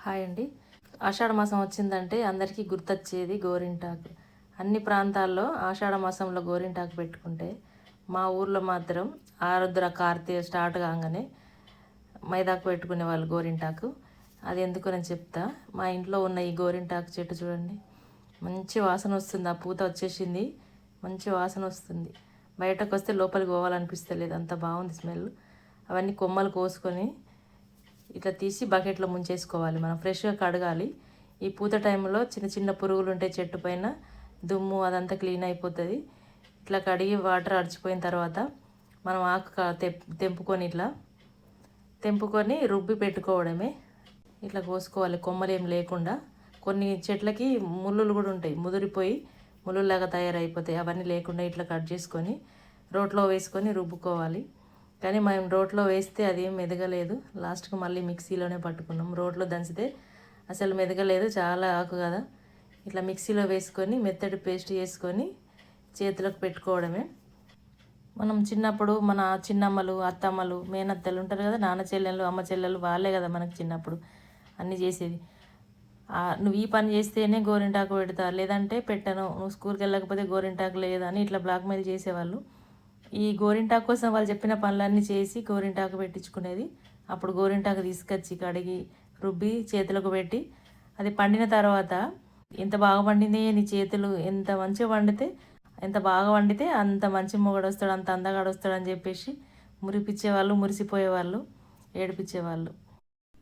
Hi అండి. ఆషాఢ మాసం వచ్చిందంటే అందరికీ గుర్తొచ్చేది గోరింటాకు. అన్ని ప్రాంతాల్లో ఆషాఢ మాసంలో గోరింటాకు పెట్టుకుంటే మా ఊర్లో మాత్రం ఆరుద్ర కార్తీక స్టార్ట్ కాగానే మైదాకు పెట్టుకునే వాళ్ళు గోరింటాకు. అది ఎందుకో నేను చెప్తా. మా ఇంట్లో ఉన్న ఈ గోరింటాకు చెట్టు చూడండి, మంచి వాసన వస్తుంది. ఆ పూత వచ్చేసింది, మంచి వాసన వస్తుంది. బయటకు వస్తే లోపలికి పోవాలనిపిస్తలేదు, అంత బాగుంది స్మెల్. అవన్నీ కొమ్మలు కోసుకొని ఇట్లా తీసి బకెట్లో ముంచేసుకోవాలి. మనం ఫ్రెష్గా కడగాలి. ఈ పూత టైంలో చిన్న చిన్న పురుగులు ఉంటాయి చెట్టు పైన, దుమ్ము అదంతా క్లీన్ అయిపోతుంది. ఇట్లా కడిగి వాటర్ అడిచిపోయిన తర్వాత మనం ఆకు తెంపుకొని ఇట్లా తెంపుకొని రుబ్బి పెట్టుకోవడమే. ఇట్లా కోసుకోవాలి, కొమ్మలు ఏం లేకుండా. కొన్ని చెట్లకి ముళ్ళులు కూడా ఉంటాయి, ముదిరిపోయి ముళ్ళులాగా తయారైపోతాయి. అవన్నీ లేకుండా ఇట్లా కట్ చేసుకొని రోట్లో వేసుకొని రుబ్బుకోవాలి. కానీ మేము రోట్లో వేస్తే అది ఏం మెదగలేదు. లాస్ట్కి మళ్ళీ మిక్సీలోనే పట్టుకున్నాం. రోట్లో దంచితే అసలు మెదగలేదు, చాలా ఆకు కదా. ఇట్లా మిక్సీలో వేసుకొని మెత్తటి పేస్ట్ చేసుకొని చేతులకు పెట్టుకోవడమే. మనం చిన్నప్పుడు మన చిన్నమ్మలు, అత్తమ్మలు, మేనత్తలు ఉంటారు కదా, నాన్న చెల్లెళ్ళు, అమ్మ చెల్లెళ్ళు, వాళ్ళే కదా మనకు చిన్నప్పుడు అన్నీ చేసేది. నువ్వు ఈ పని చేస్తేనే గోరింటాకు పెడతా, లేదంటే పెట్టను, నువ్వు స్కూల్కి వెళ్ళకపోతే గోరింటాకు లేదని ఇట్లా బ్లాక్మెయిల్ చేసేవాళ్ళు. ఈ గోరింటాకు కోసం వాళ్ళు చెప్పిన పనులన్నీ చేసి గోరింటాకు పెట్టించుకునేది. అప్పుడు గోరింటాకు తీసుకొచ్చి కడిగి రుబ్బి చేతులకు పెట్టి, అది పండిన తర్వాత ఎంత బాగా పండింది నీ చేతులు, ఎంత మంచిగా వండితే, ఎంత బాగా వండితే అంత మంచి మొగడు వస్తాడు, అంత అందగాడు వస్తాడు అని చెప్పేసి మురిపించేవాళ్ళు, మురిసిపోయేవాళ్ళు, ఏడిపించేవాళ్ళు.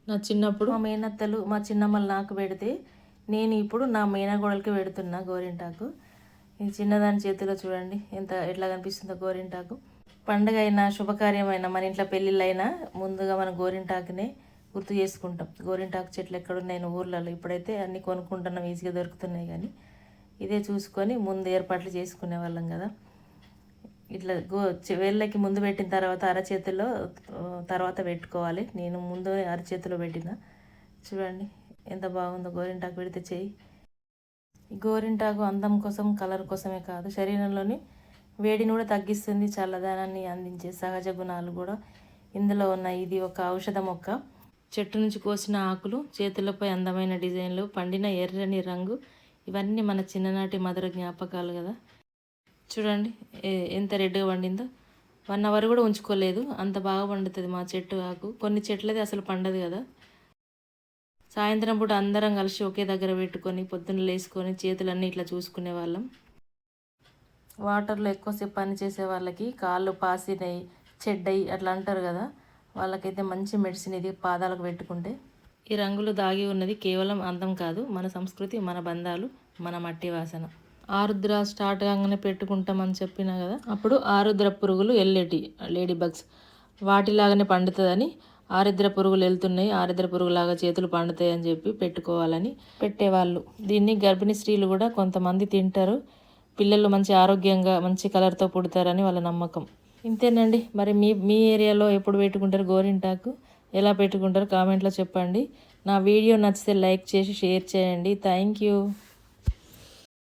నా చిన్నప్పుడు మా మేనత్తలు, మా చిన్నమ్మలు నాకు పెడితే నేను ఇప్పుడు నా మేనగోడలకి పెడుతున్నా గోరింటాకు. ఈ చిన్నదాని చేతిలో చూడండి ఎట్లా కనిపిస్తుందో గోరింటాకు. పండుగ అయినా శుభకార్యమైన మన ఇంట్లో పెళ్ళిళ్ళైనా ముందుగా మనం గోరింటాకునే గుర్తు చేసుకుంటాం. గోరింటాకు చెట్లు ఎక్కడున్నాయి ఊర్లలో. ఇప్పుడైతే అన్నీ కొనుక్కుంటున్నాం, ఈజీగా దొరుకుతున్నాయి. కానీ ఇదే చూసుకొని ముందు ఏర్పాట్లు చేసుకునే వాళ్ళం కదా. ఇట్లా వేళ్ళకి ముందు పెట్టిన తర్వాత అరచేతిలో తర్వాత పెట్టుకోవాలి. నేను ముందు అరచేతిలో పెట్టిన. చూడండి ఎంత బాగుందో గోరింటాకు పెడితే చెయ్యి. ఈ గోరింటాకు అందం కోసం, కలర్ కోసమే కాదు, శరీరంలోని వేడిని కూడా తగ్గిస్తుంది, చల్లదనాన్ని అందించే సహజ గుణాలు కూడా ఇందులో ఉన్నాయి. ఇది ఒక ఔషధ మొక్క. చెట్టు నుంచి కోసిన ఆకులు, చేతులపై అందమైన డిజైన్లు, పండిన ఎర్రని రంగు, ఇవన్నీ మన చిన్ననాటి మధుర జ్ఞాపకాలు కదా. చూడండి ఎంత రెడ్గా పండిందో. 1 అవర్ కూడా ఉంచుకోలేదు, అంత బాగా పండుతుంది మా చెట్టు ఆకు. కొన్ని చెట్లది అసలు పండదు కదా. సాయంత్రం పూట అందరం కలిసి ఒకే దగ్గర పెట్టుకొని పొద్దున్న లేసుకొని చేతులన్నీ ఇట్లా చూసుకునే వాళ్ళం. వాటర్లో ఎక్కువసేపు పని చేసే వాళ్ళకి కాళ్ళు పాసినాయి, చెడ్డయి అట్లా అంటారు కదా, వాళ్ళకైతే మంచి మెడిసిన్ ఇది పాదాలకు పెట్టుకుంటే. ఈ రంగులు దాగి ఉన్నది కేవలం అందం కాదు, మన సంస్కృతి, మన బంధాలు, మన మట్టి వాసన. ఆరుద్ర స్టార్ట్ కాగానే పెట్టుకుంటామని చెప్పినా కదా, అప్పుడు ఆరుద్ర పురుగులు వెళ్ళేటి, లేడీ బగ్స్, వాటిలాగానే పండుతుందని ఆరుద్ర పురుగులు వెళ్తున్నాయి, ఆరుద్ర పురుగులాగా చేతులు పండుతాయి అని చెప్పి పెట్టుకోవాలని పెట్టేవాళ్ళు. దీన్ని గర్భిణీ స్త్రీలు కూడా కొంతమంది తింటారు. పిల్లలు మంచి ఆరోగ్యంగా మంచి కలర్తో పుడతారని వాళ్ళ నమ్మకం. ఇంతేనండి. మరి మీ ఏరియాలో ఎప్పుడు పెట్టుకుంటారు గోరింటాకు, ఎలా పెట్టుకుంటారు కామెంట్లో చెప్పండి. నా వీడియో నచ్చితే లైక్ చేసి షేర్ చేయండి. Thank you.